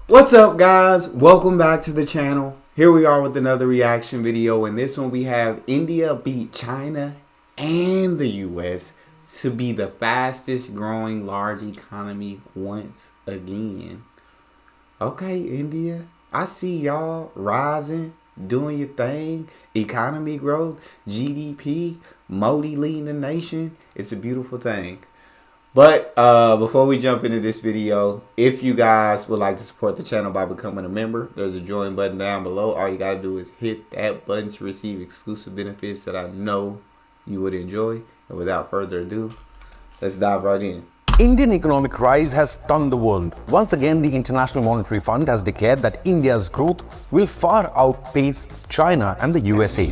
What's up, guys? Welcome back to the channel. Here we are with another reaction video. In this one we have India beat China and the US to be the fastest growing large economy once again. Okay, India, I see y'all rising, doing your thing, economy growth, GDP, Modi leading the nation. It's a beautiful thing. But before we jump into this video, if you guys would like to support the channel by becoming a member, there's a join button down below. All you got to do is hit that button to receive exclusive benefits that I know you would enjoy. And without further ado, let's dive right in. Indian economic rise has stunned the world. Once again, the International Monetary Fund has declared that India's growth will far outpace China and the USA.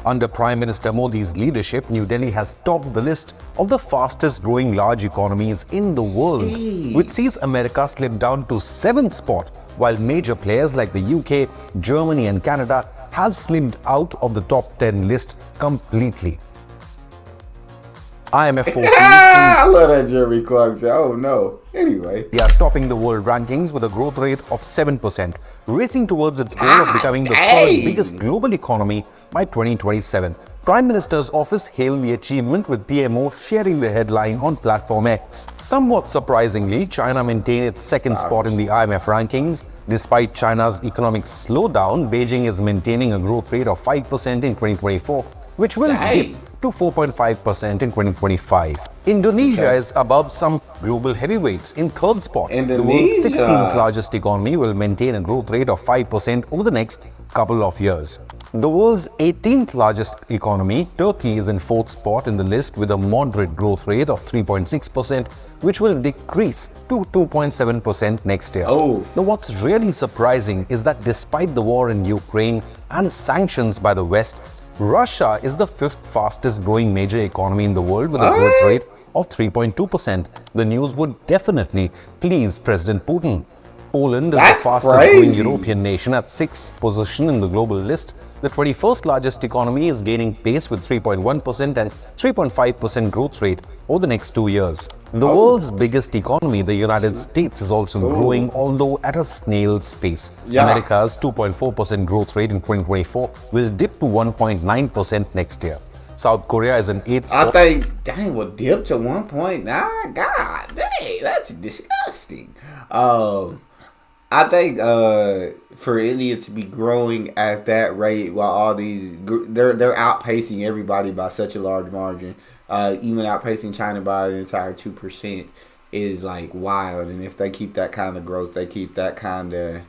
Under Prime Minister Modi's leadership, New Delhi has topped the list of the fastest growing large economies in the world, which sees America slip down to 7th spot, while major players like the UK, Germany and Canada have slipped out of the top 10 list completely. IMF foresees I love that Jeremy Clark said, oh no. Anyway, they are topping the world rankings with a growth rate of 7%, racing towards its goal of becoming the third biggest global economy by 2027. Prime Minister's office hailed the achievement, with PMO sharing the headline on Platform X. Somewhat surprisingly, China maintained its second spot in the IMF rankings. Despite China's economic slowdown, Beijing is maintaining a growth rate of 5% in 2024, which will dip to 4.5% in 2025. Indonesia is above some global heavyweights in third spot. The world's 16th largest economy will maintain a growth rate of 5% over the next couple of years. The world's 18th largest economy, Turkey, is in fourth spot in the list with a moderate growth rate of 3.6%, which will decrease to 2.7% next year. Now, what's really surprising is that despite the war in Ukraine and sanctions by the West, Russia is the 5th fastest growing major economy in the world with a growth rate of 3.2%. The news would definitely please President Putin. Poland is the fastest growing European nation at 6th position in the global list. The 21st largest economy is gaining pace with 3.1% and 3.5% growth rate over the next 2 years. The world's biggest economy, the United States, is also growing, although at a snail's pace. America's 2.4% growth rate in 2024 will dip to 1.9% next year. South Korea is in 8th spot. I think, dang, will dip to 1.9? God, dang, that's disgusting. I think for India to be growing at that rate while all these they're outpacing everybody by such a large margin, even outpacing China by an entire 2% is like wild. And if they keep that kind of growth, they keep that kind of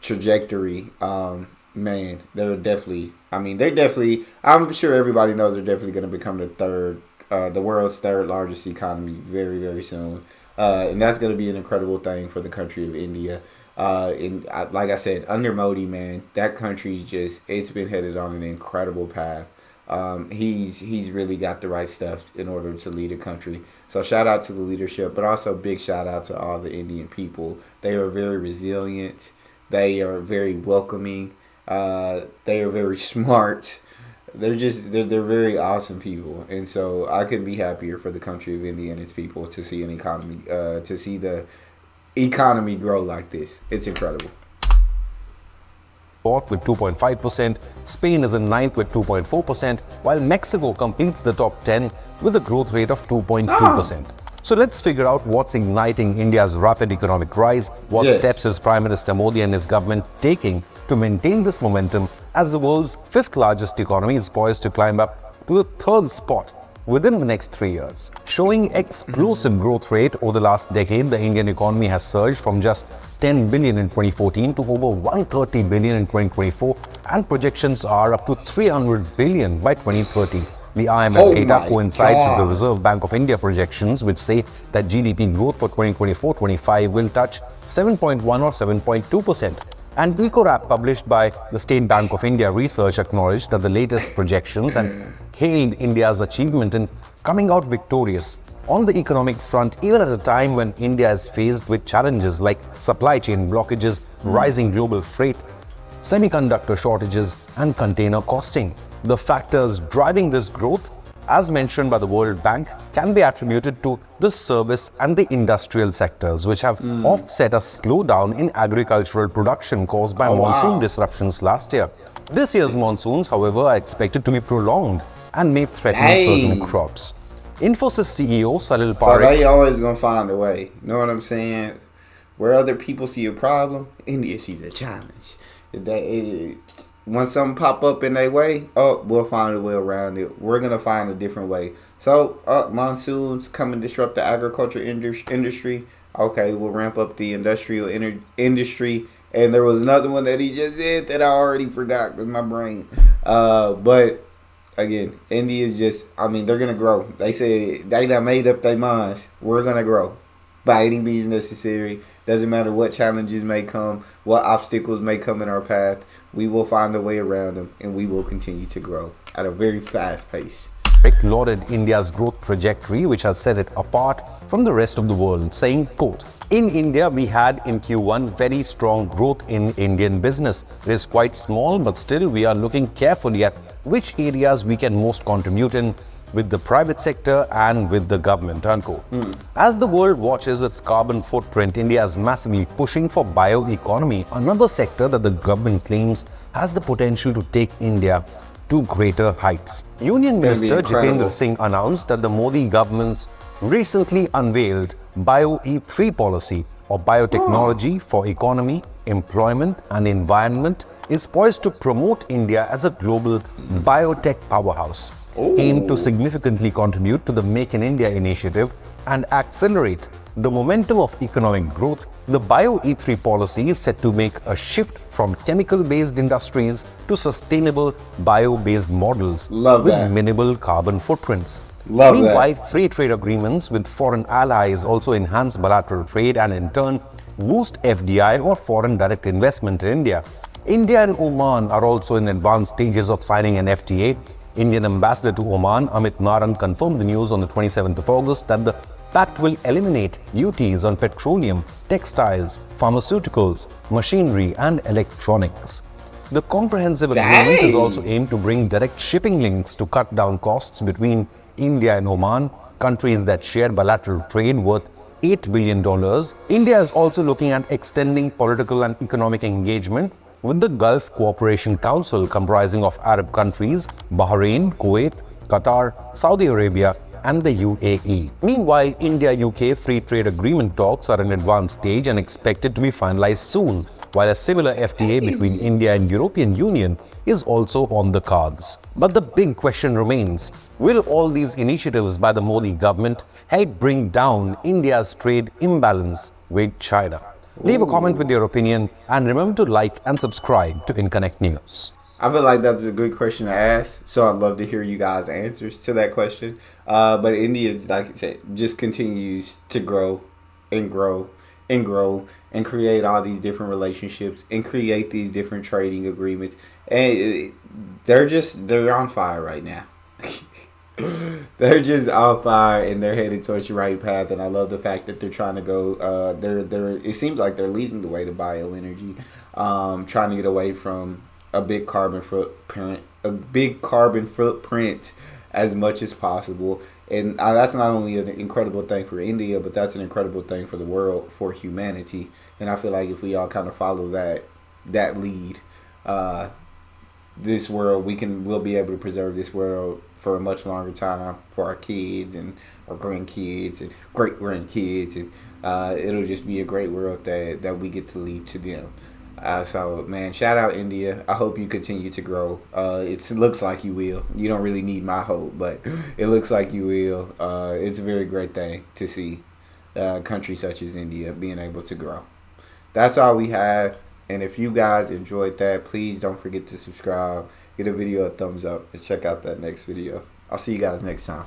trajectory, man, they're definitely. I mean, they're definitely. I'm sure everybody knows they're definitely going to become the world's third largest economy very, very soon, and that's going to be an incredible thing for the country of India. Like I said, under Modi, man, that country's it's been headed on an incredible path. He's really got the right stuff in order to lead a country. So shout out to the leadership, but also big shout out to all the Indian people. They are very resilient. They are very welcoming. They are very smart. They're very awesome people, and so I couldn't be happier for the country of India and its people to see an economy, to see the economy grow like this. It's incredible. With 2.5%, Spain is in 9th with 2.4%, while Mexico completes the top 10 with a growth rate of 2.2%. So let's figure out what's igniting India's rapid economic rise. What steps is Prime Minister Modi and his government taking to maintain this momentum, as the world's 5th largest economy is poised to climb up to the 3rd spot within the next 3 years. Showing explosive growth rate over the last decade, the Indian economy has surged from just 10 billion in 2014 to over 130 billion in 2024, and projections are up to 300 billion by 2030. The IMF data coincides with the Reserve Bank of India projections, which say that GDP growth for 2024-25 will touch 7.1 or 7.2%. An eco-rap published by the State Bank of India research acknowledged that the latest projections and hailed India's achievement in coming out victorious on the economic front, even at a time when India is faced with challenges like supply chain blockages, rising global freight, semiconductor shortages, and container costing. The factors driving this growth as mentioned by the World Bank, can be attributed to the service and the industrial sectors, which have offset a slowdown in agricultural production caused by Oh monsoon wow. disruptions last year. This year's monsoons, however, are expected to be prolonged and may threaten certain Dang. crops. Infosys CEO Salil So Parekh. they always gonna find a way. You know what I'm saying? Where other people see a problem, India sees a challenge. When something pop up in their way, oh, we'll find a way around it. We're gonna find a different way. So, monsoons come and disrupt the agriculture industry. Okay, we'll ramp up the industrial industry. And there was another one that he just did that I already forgot with my brain. But again, India is just, I mean, they're gonna grow. They say they done made up their minds. We're gonna grow by any means necessary. Doesn't matter what challenges may come, what obstacles may come in our path. We will find a way around them, and we will continue to grow at a very fast pace. Lauded India's growth trajectory, which has set it apart from the rest of the world, saying, quote, "In India, we had in Q1 very strong growth in Indian business. It is quite small, but still we are looking carefully at which areas we can most contribute in with the private sector and with the government," unquote. As the world watches its carbon footprint, India is massively pushing for bioeconomy, another sector that the government claims has the potential to take India to greater heights. Union Minister Jitendra Singh announced that the Modi government's recently unveiled Bio-E3 policy, or biotechnology for economy, employment and environment, is poised to promote India as a global biotech powerhouse, aimed to significantly contribute to the Make in India initiative and accelerate the momentum of economic growth. The Bio-E3 policy is set to make a shift from chemical-based industries to sustainable bio-based models with minimal carbon footprints. Meanwhile, free trade agreements with foreign allies also enhance bilateral trade and in turn boost FDI or foreign direct investment in India. India and Oman are also in advanced stages of signing an FTA. Indian ambassador to Oman, Amit Naran, confirmed the news on the 27th of August that the pact will eliminate duties on petroleum, textiles, pharmaceuticals, machinery and electronics. The comprehensive agreement is also aimed to bring direct shipping links to cut down costs between India and Oman, countries that share bilateral trade worth $8 billion. India is also looking at extending political and economic engagement with the Gulf Cooperation Council, comprising of Arab countries, Bahrain, Kuwait, Qatar, Saudi Arabia and the UAE. Meanwhile, India-UK free trade agreement talks are in advanced stage and expected to be finalized soon, while a similar FTA between India and European Union is also on the cards. But the big question remains, will all these initiatives by the Modi government help bring down India's trade imbalance with China? Leave a comment with your opinion and remember to like and subscribe to InConnect News. I feel like that's a good question to ask, so I'd love to hear you guys' answers to that question. But India, like I said, just continues to grow and grow and grow and create all these different relationships and create these different trading agreements. And they're on fire right now. They're just on fire and they're headed towards the right path. And I love the fact that they're trying to go. It seems like they're leading the way to bioenergy, trying to get away from a big carbon footprint as much as possible. And that's not only an incredible thing for India, but that's an incredible thing for the world, for humanity. And I feel like if we all kind of follow that lead, this world, we'll be able to preserve this world for a much longer time for our kids and our grandkids and great grandkids, and it'll just be a great world that we get to leave to them. So, man, shout out India. I hope you continue to grow. It looks like you will. You don't really need my hope, but it looks like you will. It's a very great thing to see a country such as India being able to grow. That's all we have. And if you guys enjoyed that, please don't forget to subscribe, give the video a thumbs up, and check out that next video. I'll see you guys next time.